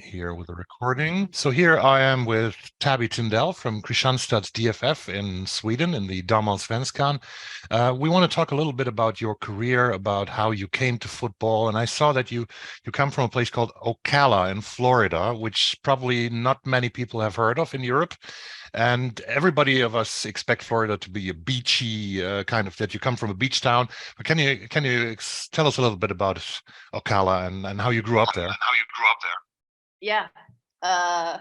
here with the recording. So here I am with Tabby Tindell from Kristianstads DFF in Sweden in the Damallsvenskan. We want to talk a little bit about your career, about how you came to football. And I saw that you come from a place called Ocala in Florida, which probably not many people have heard of in Europe. And everybody of us expect Florida to be a beachy kind of, that you come from a beach town. But can you tell us a little bit about Ocala and how you grew up there? Yeah.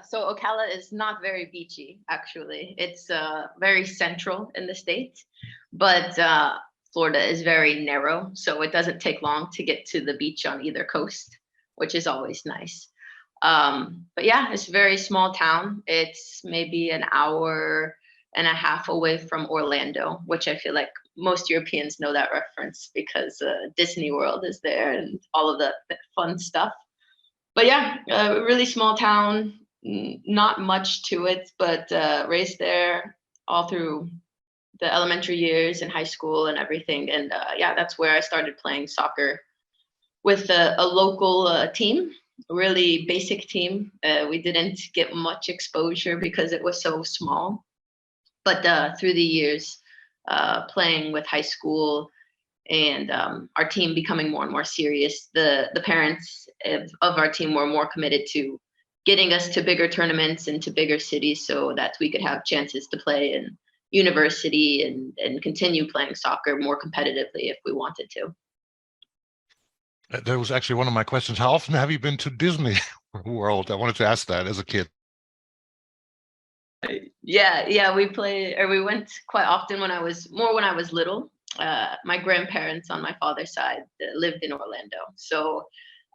So Ocala is not very beachy, actually. It's very central in the state, but Florida is very narrow, so it doesn't take long to get to the beach on either coast, which is always nice. But yeah, it's a very small town. It's maybe an hour and a half away from Orlando, which I feel like most Europeans know that reference because Disney World is there and all of the fun stuff. But yeah, a really small town, not much to it, but raised there all through the elementary years and high school and everything. And yeah, that's where I started playing soccer with a local team, a really basic team. We didn't get much exposure because it was so small. But through the years, playing with high school and our team becoming more and more serious, the parents of our team were more committed to getting us to bigger tournaments and to bigger cities so that we could have chances to play in university and continue playing soccer more competitively if we wanted to. That was actually one of my questions. How often have you been to Disney World? I wanted to ask that as a kid. Yeah, we went quite often when I was little. My grandparents on my father's side lived in Orlando. So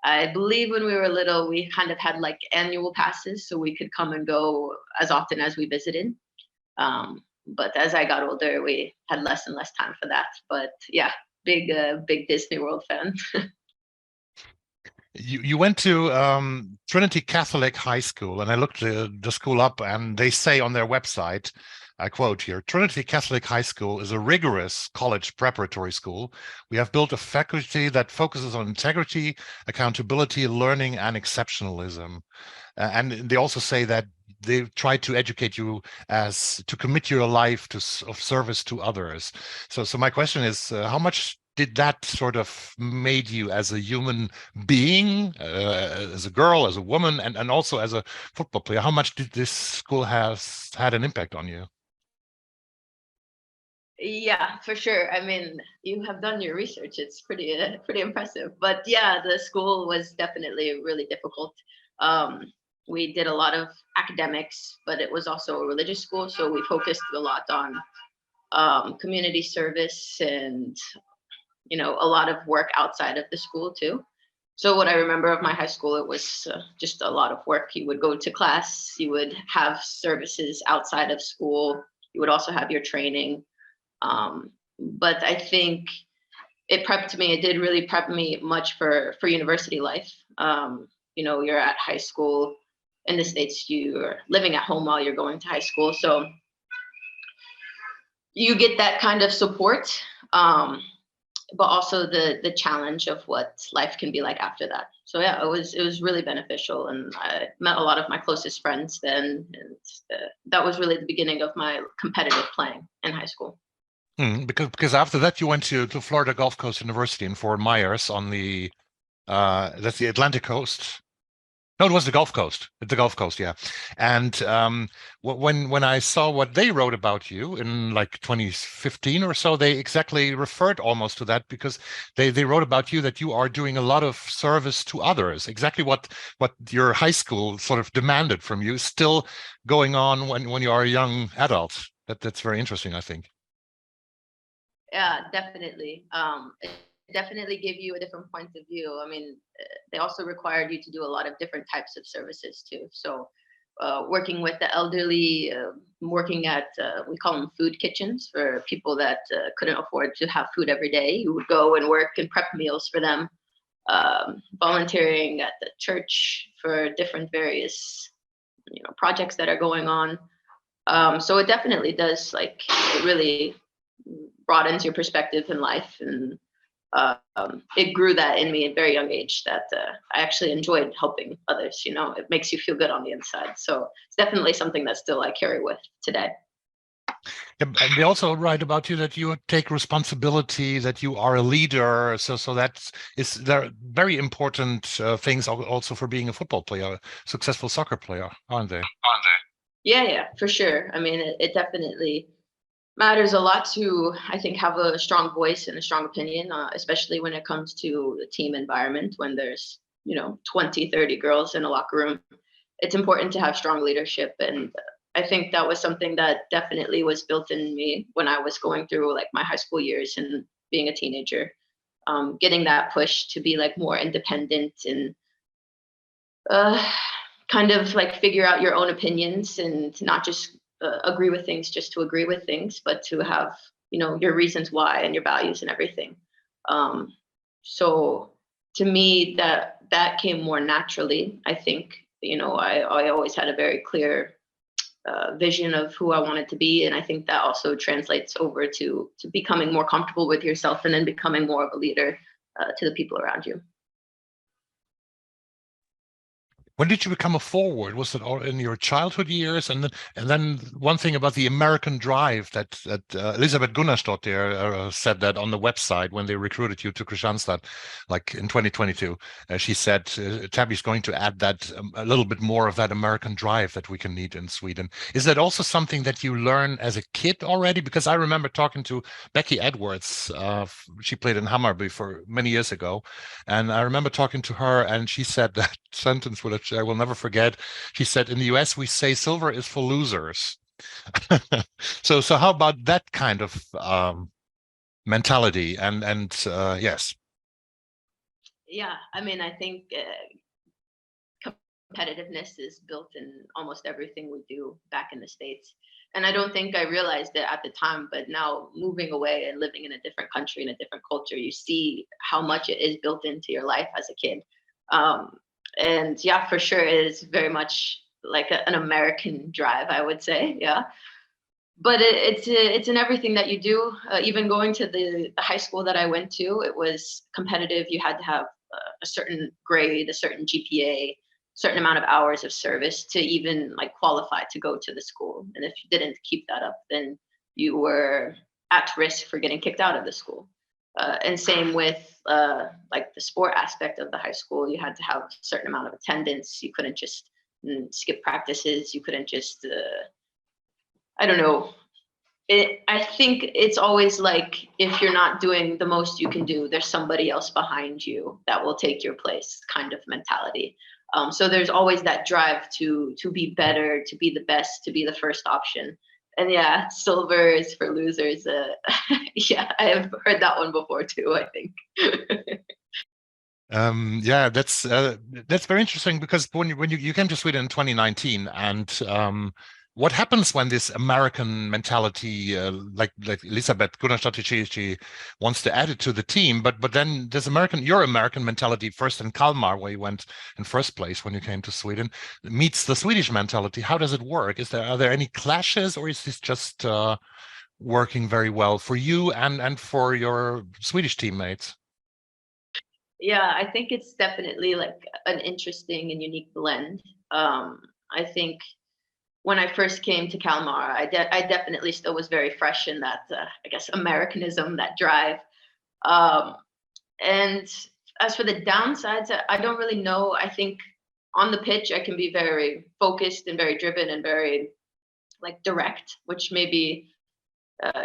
I believe when we were little, we kind of had like annual passes so we could come and go as often as we visited. But as I got older, we had less and less time for that. But yeah, big Disney World fan. You went to Trinity Catholic High School, and I looked the school up, and they say on their website, I quote here, Trinity Catholic High School is a rigorous college preparatory school. We have built a faculty that focuses on integrity, accountability, learning, and exceptionalism. And they also say that they try to educate you as to commit your life of service to others. So my question is, how much did that sort of made you as a human being, as a girl, as a woman, and also as a football player? How much did this school has had an impact on you? Yeah, for sure. I mean, you have done your research. It's pretty impressive. But yeah, the school was definitely really difficult. We did a lot of academics, but it was also a religious school, so we focused a lot on community service and a lot of work outside of the school too. So what I remember of my high school, it was just a lot of work. You would go to class, you would have services outside of school, you would also have your training. But I think it did really prep me much for university life. You're at high school in the States, you're living at home while you're going to high school. So you get that kind of support, but also the challenge of what life can be like after that. So yeah, it was really beneficial, and I met a lot of my closest friends then, and that was really the beginning of my competitive playing in high school. Because after that you went to Florida Gulf Coast University in Fort Myers on the that's the Atlantic coast. No, it was the Gulf Coast. The Gulf Coast, yeah. And when I saw what they wrote about you in like 2015 or so, they exactly referred almost to that, because they wrote about you that you are doing a lot of service to others. Exactly what your high school sort of demanded from you is still going on when you are a young adult. That's very interesting, I think. Yeah, definitely. It definitely give you a different point of view. I mean, they also required you to do a lot of different types of services too. So working with the elderly, working at, we call them food kitchens for people that couldn't afford to have food every day. You would go and work and prep meals for them, volunteering at the church for different various projects that are going on. So it definitely does, like, it really broadens your perspective in life, and it grew that in me at a very young age that I actually enjoyed helping others. It makes you feel good on the inside. So it's definitely something that still I carry with today. Yeah, and they also write about you that you take responsibility, that you are a leader. So they're very important things also for being a football player, successful soccer player, aren't they? Yeah, for sure. I mean, it definitely matters a lot to, I think, have a strong voice and a strong opinion, especially when it comes to the team environment, when there's, 20, 30 girls in a locker room. It's important to have strong leadership. And I think that was something that definitely was built in me when I was going through like my high school years and being a teenager, getting that push to be like more independent and kind of like figure out your own opinions and not just agree with things just to agree with things, but to have, your reasons why and your values and everything. So to me, that came more naturally. I think, I always had a very clear vision of who I wanted to be. And I think that also translates over to becoming more comfortable with yourself and then becoming more of a leader to the people around you. When did you become a forward? Was it all in your childhood years? And then one thing about the American drive that Evelyne Gunnarsdottir said that on the website when they recruited you to Kristianstad, like in 2022. She said Tabby's going to add that a little bit more of that American drive that we can need in Sweden. Is that also something that you learn as a kid already? Because I remember talking to Becky Edwards. She played in Hammarby for many years ago, and I remember talking to her, and she said that sentence which I will never forget. She said, in the US, we say silver is for losers. So how about that kind of mentality? And yes. Yeah, I mean, I think competitiveness is built in almost everything we do back in the States. And I don't think I realized it at the time, but now moving away and living in a different country, in a different culture, you see how much it is built into your life as a kid. And yeah, for sure, it is very much like an American drive, I would say. Yeah, but it's in everything that you do. Even going to the high school that I went to, it was competitive. You had to have a certain grade, a certain GPA, certain amount of hours of service to even like qualify to go to the school. And if you didn't keep that up, then you were at risk for getting kicked out of the school. And same with like the sport aspect of the high school. You had to have a certain amount of attendance. You couldn't just skip practices. You couldn't just, I don't know. I think it's always like, if you're not doing the most you can do, there's somebody else behind you that will take your place kind of mentality. So there's always that drive to be better, to be the best, to be the first option. And yeah, silver is for losers. Yeah, I have heard that one before too, I think. Yeah, that's very interesting, because when you came to Sweden in 2019, and what happens when this American mentality, like Elisabeth Gunnarsdottir, she wants to add it to the team, but then this your American mentality, first in Kalmar, where you went in first place when you came to Sweden, meets the Swedish mentality. How does it work? Are there any clashes, or is this just working very well for you and for your Swedish teammates? Yeah, I think it's definitely like an interesting and unique blend. I think when I first came to Kalmar, I definitely still was very fresh in that, I guess, Americanism, that drive. And as for the downsides, I don't really know. I think on the pitch, I can be very focused and very driven and very like direct, which maybe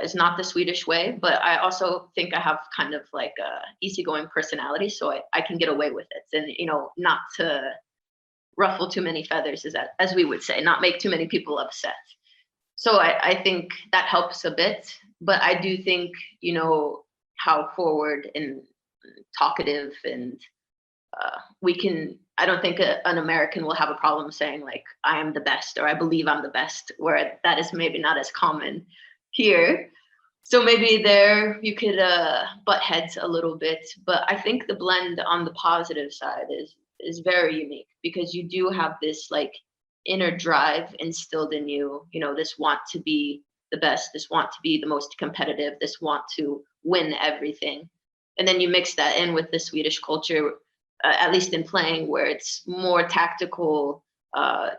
is not the Swedish way. But I also think I have kind of like a easygoing personality, so I can get away with it, and not to ruffle too many feathers, as we would say, not make too many people upset. So I think that helps a bit. But I do think, how forward and talkative and I don't think an American will have a problem saying like, I am the best, or I believe I'm the best, where that is maybe not as common here. So maybe there you could butt heads a little bit. But I think the blend on the positive side is very unique, because you do have this like inner drive instilled in you, this want to be the best, this want to be the most competitive, this want to win everything. And then you mix that in with the Swedish culture, at least in playing, where it's more tactical.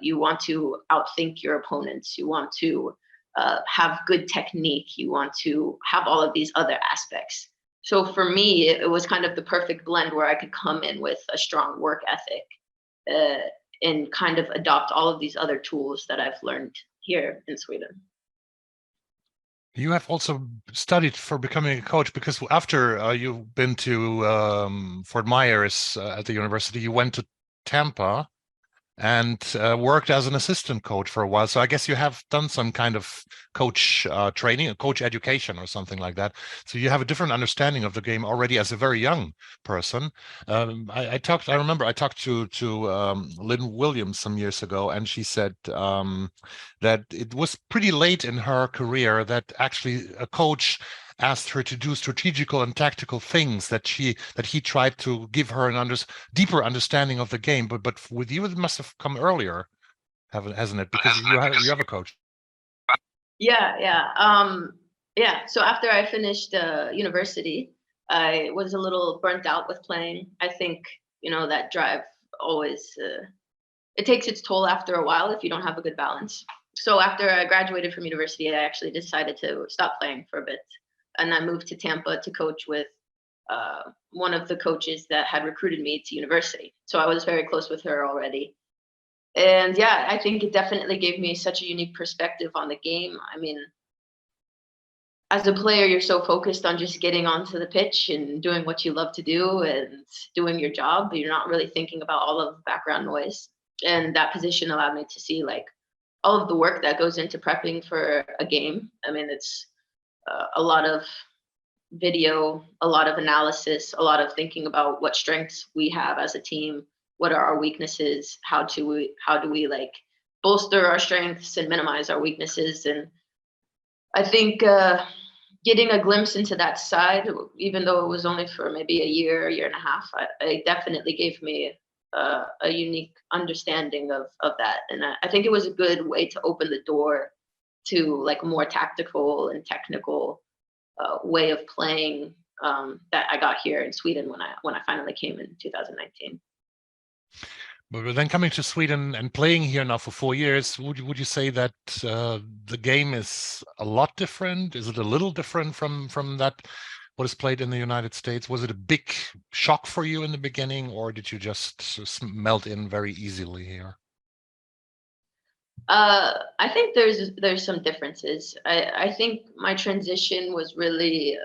You want to outthink your opponents. You want to have good technique. You want to have all of these other aspects. So for me, it was kind of the perfect blend where I could come in with a strong work ethic and kind of adopt all of these other tools that I've learned here in Sweden. You have also studied for becoming a coach, because after you've been to Fort Myers at the university, you went to Tampa and worked as an assistant coach for a while. So I guess you have done some kind of coach training, coach education or something like that. So you have a different understanding of the game already as a very young person. I remember I talked to Lynn Williams some years ago, and she said that it was pretty late in her career that actually a coach asked her to do strategical and tactical things that he tried to give her an deeper understanding of the game. But with you, it must have come earlier, hasn't it? Because you have a coach. Yeah. So after I finished university, I was a little burnt out with playing. I think, that drive always, it takes its toll after a while if you don't have a good balance. So after I graduated from university, I actually decided to stop playing for a bit. And I moved to Tampa to coach with one of the coaches that had recruited me to university. So I was very close with her already. And yeah, I think it definitely gave me such a unique perspective on the game. I mean, as a player, you're so focused on just getting onto the pitch and doing what you love to do and doing your job, but you're not really thinking about all of the background noise. And that position allowed me to see like all of the work that goes into prepping for a game. I mean, it's a lot of video, a lot of analysis, a lot of thinking about what strengths we have as a team, what are our weaknesses, how do we like bolster our strengths and minimize our weaknesses. And I think getting a glimpse into that side, even though it was only for maybe a year and a half, it definitely gave me a unique understanding of that. And I think it was a good way to open the door to like more tactical and technical way of playing that I got here in Sweden when I finally came in 2019. But then coming to Sweden and playing here now for 4 years, would you say that the game is a lot different? Is it a little different from that what is played in the United States? Was it a big shock for you in the beginning, or did you just melt in very easily here? I think there's some differences. I think my transition was really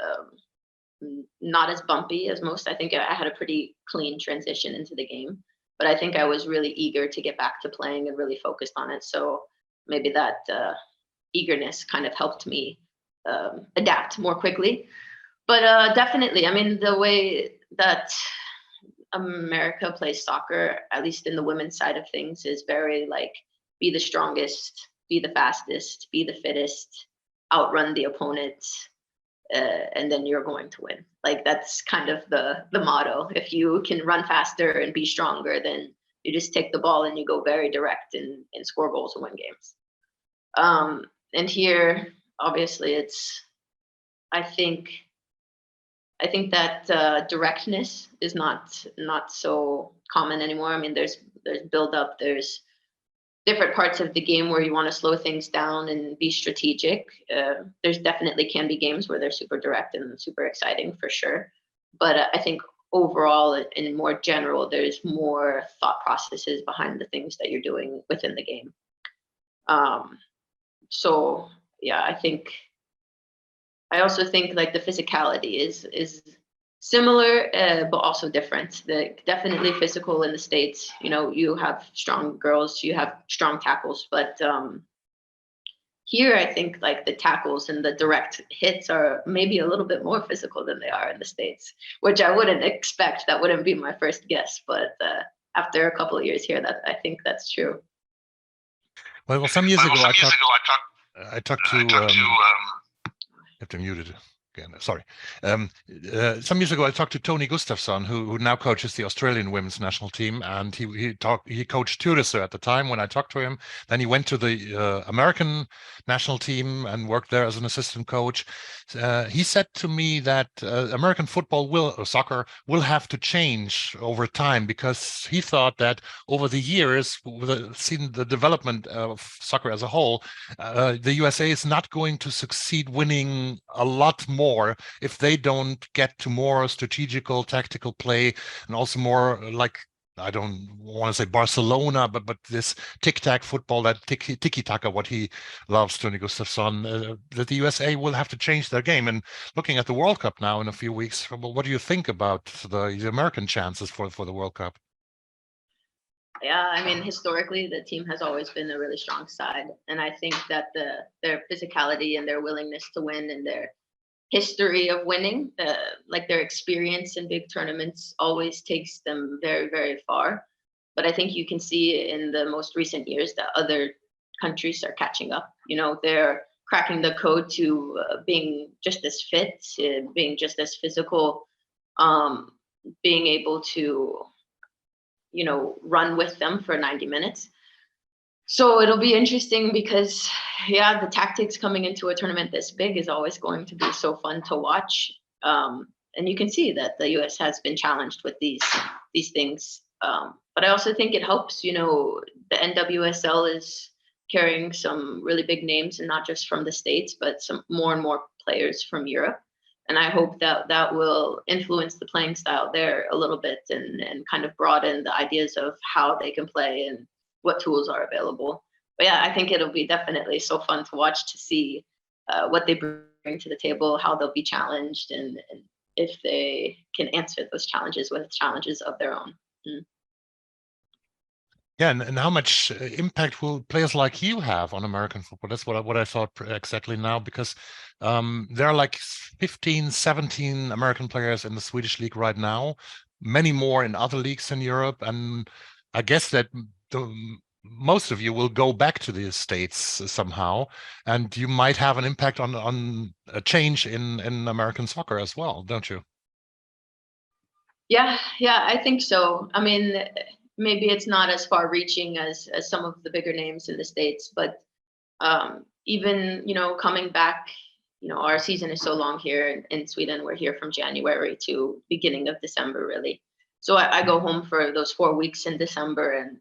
not as bumpy as most. I think I had a pretty clean transition into the game, but I think I was really eager to get back to playing and really focused on it. So maybe that eagerness kind of helped me adapt more quickly. But definitely, I mean, the way that America plays soccer, at least in the women's side of things, is very like, be the strongest, be the fastest, be the fittest, outrun the opponent, and then you're going to win. Like that's kind of the motto. If you can run faster and be stronger, then you just take the ball and you go very direct and score goals and win games. And here, obviously, I think that directness is not so common anymore. I mean, there's build up, there's different parts of the game where you want to slow things down and be strategic. There's definitely can be games where they're super direct and super exciting for sure. But I think overall and more general, there's more thought processes behind the things that you're doing within the game. So yeah, I also think like the physicality is similar, but also different. Definitely physical in the States. You have strong girls, you have strong tackles, but here I think like the tackles and the direct hits are maybe a little bit more physical than they are in the States, which I wouldn't expect. That wouldn't be my first guess, but after a couple of years here, I think that's true. Well, some years ago, I talked to. You have to mute it. Sorry. Some years ago, I talked to Tony Gustafsson, who now coaches the Australian women's national team, and he coached Tyresö at the time when I talked to him. Then he went to the American national team and worked there as an assistant coach. He said to me that American soccer will have to change over time, because he thought that over the years, seeing the development of soccer as a whole, the USA is not going to succeed winning a lot more if they don't get to more strategical, tactical play, and also more like, I don't want to say Barcelona, but this tic-tac football, that tiki-taka, what he loves, Tony Gustafsson, that the USA will have to change their game. And looking at the World Cup now in a few weeks, what do you think about the American chances for the World Cup? Yeah, I mean, historically, the team has always been a really strong side. And I think that their physicality and their willingness to win and their history of winning, like their experience in big tournaments always takes them very, very far. But I think you can see in the most recent years that other countries are catching up. You know, they're cracking the code to being just as fit, being just as physical, being able to, you know, run with them for 90 minutes. So it'll be interesting because, yeah, the tactics coming into a tournament this big is always going to be so fun to watch. And you can see that the US has been challenged with these things. But I also think it helps, you know, the NWSL is carrying some really big names, and not just from the States, but some more and more players from Europe. And I hope that that will influence the playing style there a little bit, and kind of broaden the ideas of how they can play and what tools are available. But yeah, I think it'll be definitely so fun to watch, to see what they bring to the table, how they'll be challenged, and if they can answer those challenges with challenges of their own. Yeah, and how much impact will players like you have on American football? That's what I thought exactly now, because there are like 15, 17 American players in the Swedish league right now, many more in other leagues in Europe, and I guess that most of you will go back to the States somehow, and you might have an impact on a change in American soccer as well, don't you? Yeah, I think so. I mean, maybe it's not as far reaching as some of the bigger names in the States, but even, you know, coming back, you know, our season is so long here in Sweden. We're here from January to beginning of December, really. So I go home for those 4 weeks in December, and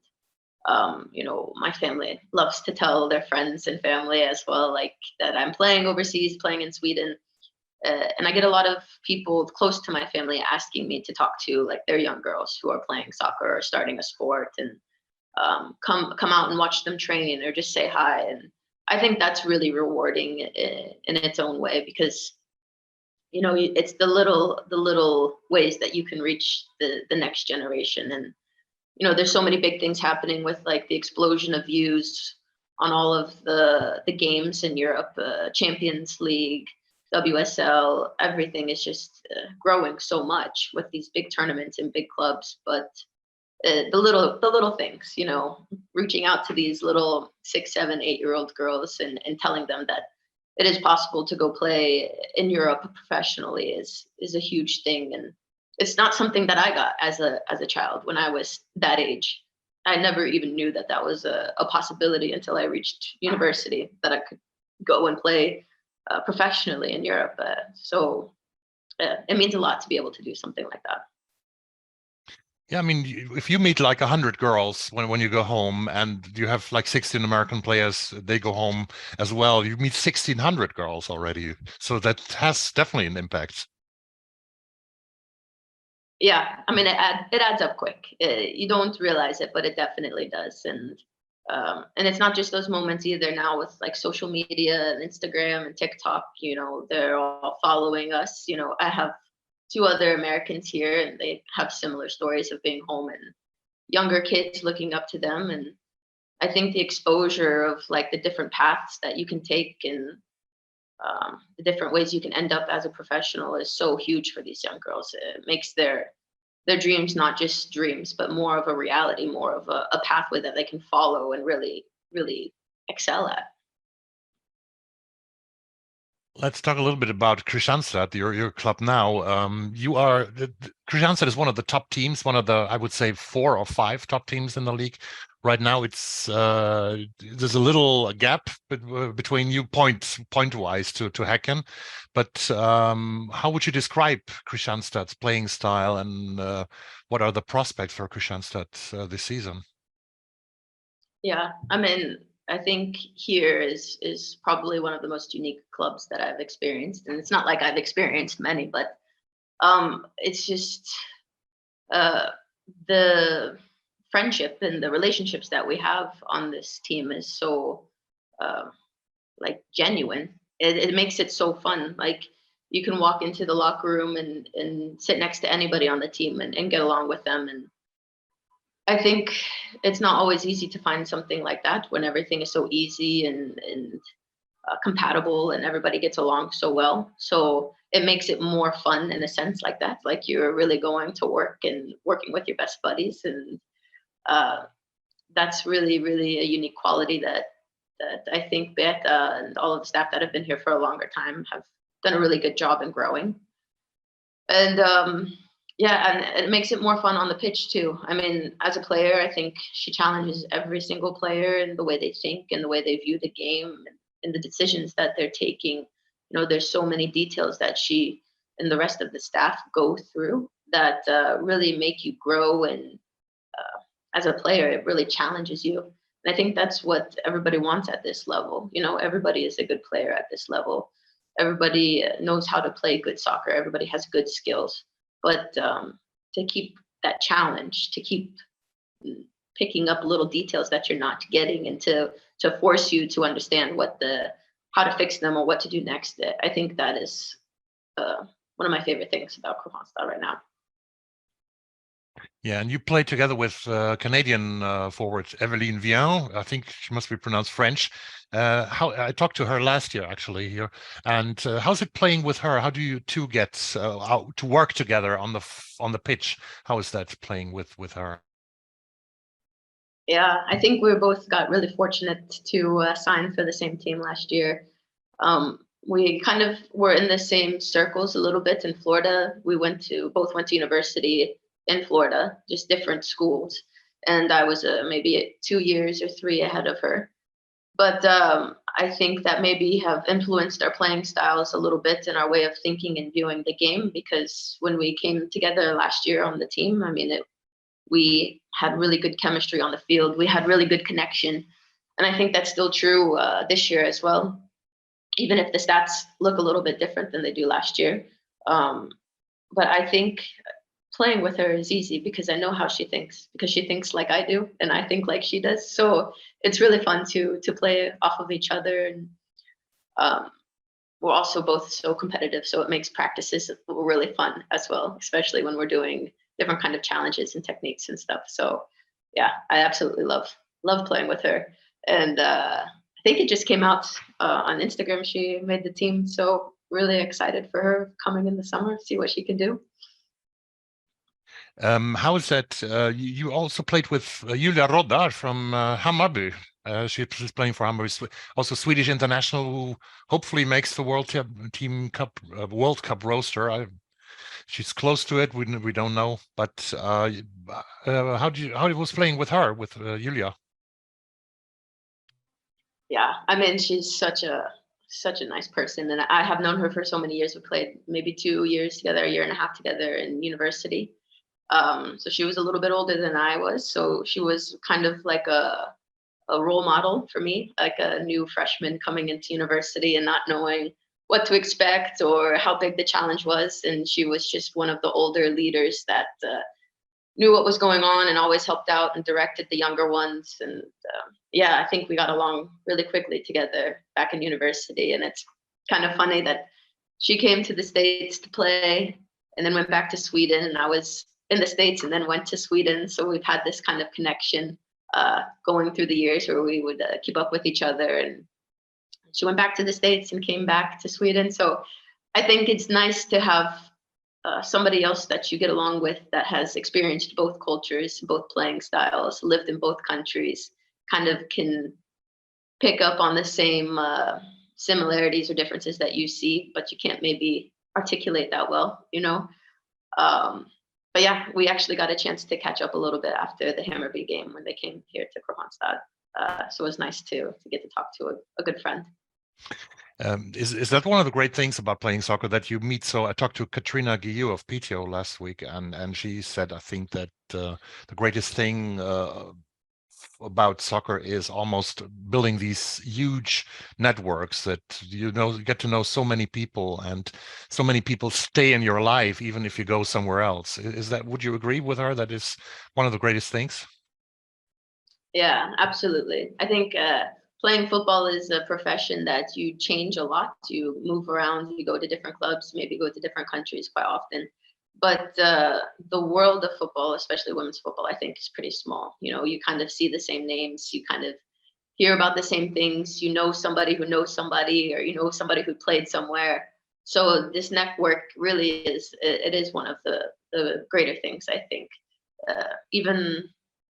you know, my family loves to tell their friends and family as well, like that I'm playing overseas, playing in Sweden. And I get a lot of people close to my family asking me to talk to, like, their young girls who are playing soccer or starting a sport, and come out and watch them train, or just say hi. And I think that's really rewarding in its own way, because, you know, it's the little ways that you can reach the next generation. And, you know, there's so many big things happening with, like, the explosion of views on all of the games in Europe, Champions League, WSL, everything is just growing so much with these big tournaments and big clubs. But the little things, you know, reaching out to these little 6, 7, 8-year-old girls and telling them that it is possible to go play in Europe professionally is a huge thing. And it's not something that I got as a child when I was that age. I never even knew that that was a possibility until I reached university, that I could go and play professionally in Europe. So it means a lot to be able to do something like that. Yeah, I mean, if you meet like 100 girls when you go home, and you have like 16 American players, they go home as well, you meet 1,600 girls already. So that has definitely an impact. Yeah, I mean, it adds up quick. You don't realize it, but it definitely does. And it's not just those moments either. Now with, like, social media and Instagram and TikTok, you know, they're all following us. You know, I have 2 other Americans here, and they have similar stories of being home, and younger kids looking up to them. And I think the exposure of, like, the different paths that you can take, and the different ways you can end up as a professional is so huge for these young girls. It makes their dreams not just dreams, but more of a reality, more of a pathway that they can follow and really, really excel at. Let's talk a little bit about Kristianstad, your club now. Kristianstad is one of the top teams, one of the, I would say, 4 or 5 top teams in the league. Right now, it's there's a little gap between you point-wise to Häcken. But how would you describe Kristianstad's playing style, and what are the prospects for Kristianstad this season? Yeah, I mean, I think here is probably one of the most unique clubs that I've experienced, and it's not like I've experienced many, but it's just the friendship and the relationships that we have on this team is so like genuine. It makes it so fun. Like you can walk into the locker room and sit next to anybody on the team and get along with them. And I think it's not always easy to find something like that when everything is so easy and compatible and everybody gets along so well. So it makes it more fun in a sense like that. Like you're really going to work and working with your best buddies. And that's really, really a unique quality that I think Beta and all of the staff that have been here for a longer time have done a really good job in growing. And yeah, and it makes it more fun on the pitch too. I mean, as a player, I think she challenges every single player in the way they think and the way they view the game and the decisions that they're taking. You know, there's so many details that she and the rest of the staff go through that really make you grow. And as a player, it really challenges you. And I think that's what everybody wants at this level. You know, everybody is a good player at this level. Everybody knows how to play good soccer. Everybody has good skills. But to keep that challenge, to keep picking up little details that you're not getting, and to force you to understand how to fix them or what to do next, I think that is one of my favorite things about Kristianstad right now. Yeah, and you played together with Canadian forward Evelyne Viens. I think she must be pronounced French. How I talked to her last year actually here, and how's it playing with her? How do you two get out to work together on the pitch? How is that playing with her? Yeah, I think we both got really fortunate to sign for the same team last year. We kind of were in the same circles a little bit in Florida. We both went to university in Florida, just different schools. And I was maybe 2 years or 3 ahead of her. But I think that maybe have influenced our playing styles a little bit and our way of thinking and viewing the game, because when we came together last year on the team, I mean, we had really good chemistry on the field. We had really good connection. And I think that's still true this year as well, even if the stats look a little bit different than they do last year. But I think playing with her is easy because I know how she thinks, because she thinks like I do and I think like she does. So it's really fun to play off of each other. And we're also both so competitive, so it makes practices really fun as well, especially when we're doing different kind of challenges and techniques and stuff. So yeah, I absolutely love playing with her. And I think it just came out on Instagram. She made the team, so really excited for her coming in the summer, see what she can do. How is that? You also played with Julia Roddar from Hammarby. She's playing for Hammarby, also Swedish international, who hopefully makes the World Cup roster. She's close to it. We don't know, but how it was playing with her, with Julia? Yeah, I mean, she's such a nice person, and I have known her for so many years. We played maybe 2 years together, a year and a half together in university. So she was a little bit older than I was, so she was kind of like a role model for me, like a new freshman coming into university and not knowing what to expect or how big the challenge was. And she was just one of the older leaders that knew what was going on and always helped out and directed the younger ones. And yeah, I think we got along really quickly together back in university. And it's kind of funny that she came to the States to play and then went back to Sweden, and I was in the States and then went to Sweden. So we've had this kind of connection going through the years where we would keep up with each other. And she went back to the States and came back to Sweden. So I think it's nice to have somebody else that you get along with that has experienced both cultures, both playing styles, lived in both countries, kind of can pick up on the same similarities or differences that you see, but you can't maybe articulate that well, you know. But yeah, we actually got a chance to catch up a little bit after the Hammarby game when they came here to Kristianstad. So it was nice to get to talk to a good friend. Is that one of the great things about playing soccer, that you meet? So I talked to Katrina Guillou of PTO last week, and she said, I think that the greatest thing about soccer is almost building these huge networks that you get to know so many people, and so many people stay in your life even if you go somewhere else. Would you agree with her that is one of the greatest things? Yeah, absolutely. I think playing football is a profession that you change a lot. You move around, you go to different clubs, maybe go to different countries quite often. But the world of football, especially women's football, I think is pretty small. You know, you kind of see the same names, you kind of hear about the same things, you know somebody who knows somebody, or you know somebody who played somewhere. So this network really is one of the greater things, I think. Even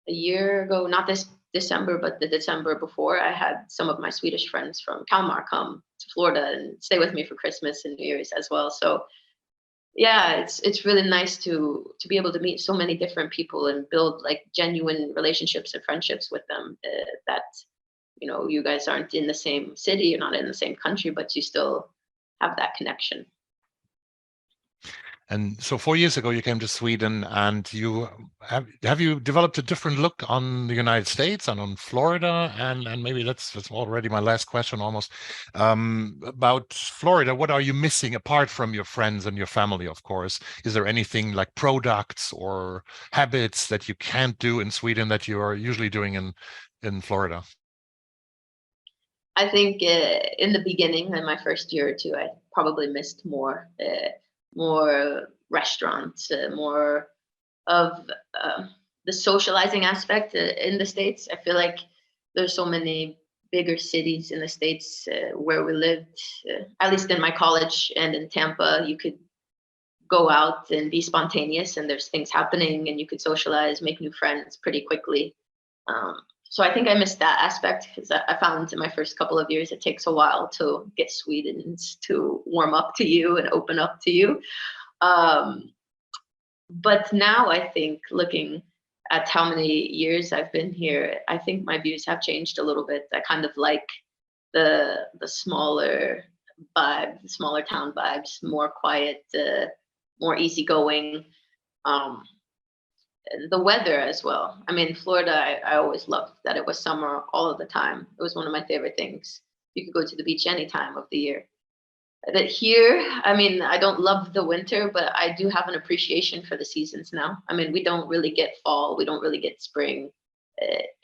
a year ago, not this December, but the December before, I had some of my Swedish friends from Kalmar come to Florida and stay with me for Christmas and New Year's as well. So yeah, it's really nice to be able to meet so many different people and build like genuine relationships and friendships with them. That, you know, you guys aren't in the same city, you're not in the same country, but you still have that connection. And so 4 years ago, you came to Sweden, and you have you developed a different look on the United States and on Florida? And maybe that's already my last question almost. About Florida, what are you missing apart from your friends and your family, of course? Is there anything like products or habits that you can't do in Sweden that you are usually doing in Florida? I think in the beginning, in my first year or two, I probably missed more restaurants, more of the socializing aspect in the States. I feel like there's so many bigger cities in the States where we lived, at least in my college and in Tampa, you could go out and be spontaneous and there's things happening and you could socialize, make new friends pretty quickly. So I think I missed that aspect because I found in my first couple of years, it takes a while to get Swedes to warm up to you and open up to you. But now I think looking at how many years I've been here, I think my views have changed a little bit. I kind of like the smaller vibe, the smaller town vibes, more quiet, more easygoing. The weather as well. I mean, Florida, I always loved that it was summer all of the time. It was one of my favorite things. You could go to the beach any time of the year. That here, I mean, I don't love the winter, but I do have an appreciation for the seasons now. I mean, we don't really get fall, we don't really get spring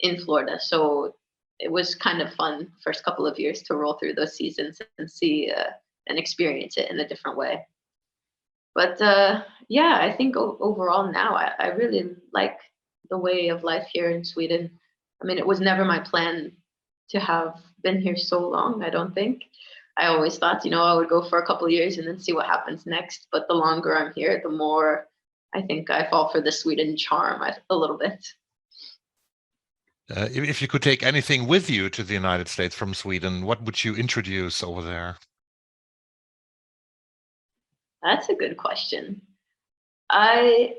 in Florida. So it was kind of fun first couple of years to roll through those seasons and see and experience it in a different way. But yeah, I think overall now I really like the way of life here in Sweden. I mean, it was never my plan to have been here so long, I don't think. I always thought, you know, I would go for a couple of years and then see what happens next. But the longer I'm here, the more I think I fall for the Sweden charm a little bit. If you could take anything with you to the United States from Sweden, what would you introduce over there? That's a good question. I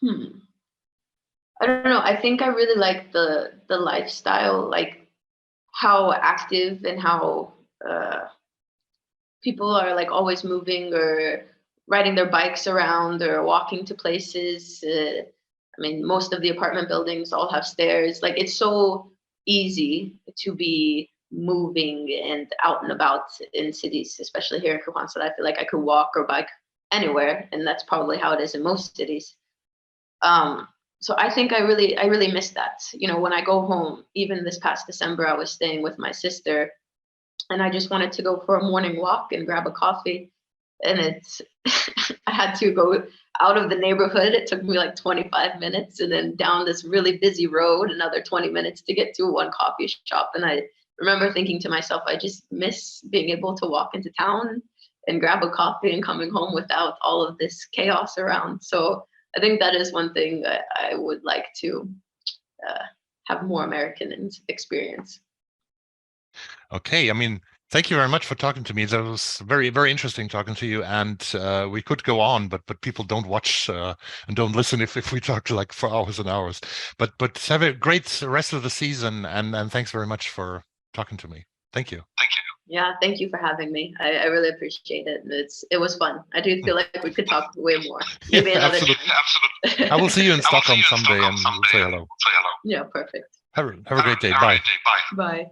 don't know. I think I really like the lifestyle, like how active and how people are like always moving or riding their bikes around or walking to places. I mean, most of the apartment buildings all have stairs. Like it's so easy to be moving and out and about in cities, especially here in Kristianstad. I feel like I could walk or bike anywhere, and that's probably how it is in most cities. So I think I really miss that. You know, when I go home, even this past December, I was staying with my sister, and I just wanted to go for a morning walk and grab a coffee. And it's I had to go out of the neighborhood. It took me like 25 minutes, and then down this really busy road, another 20 minutes to get to one coffee shop. And I remember thinking to myself, I just miss being able to walk into town and grab a coffee and coming home without all of this chaos around. So I think that is one thing that I would like to have more American experience. Okay, I mean, Thank you very much for talking to me. That was very, very interesting talking to you. And we could go on, but people don't watch and don't listen if we talk like for hours and hours. But have a great rest of the season, and thanks very much for talking to me. Thank you. Thank you. Yeah, thank you for having me. I really appreciate it. It was fun. I do feel like we could talk way more. Maybe another absolutely. time. Absolutely. I will see you in Stockholm someday and we'll say hello. Yeah, perfect. Have a great day. Bye. Bye.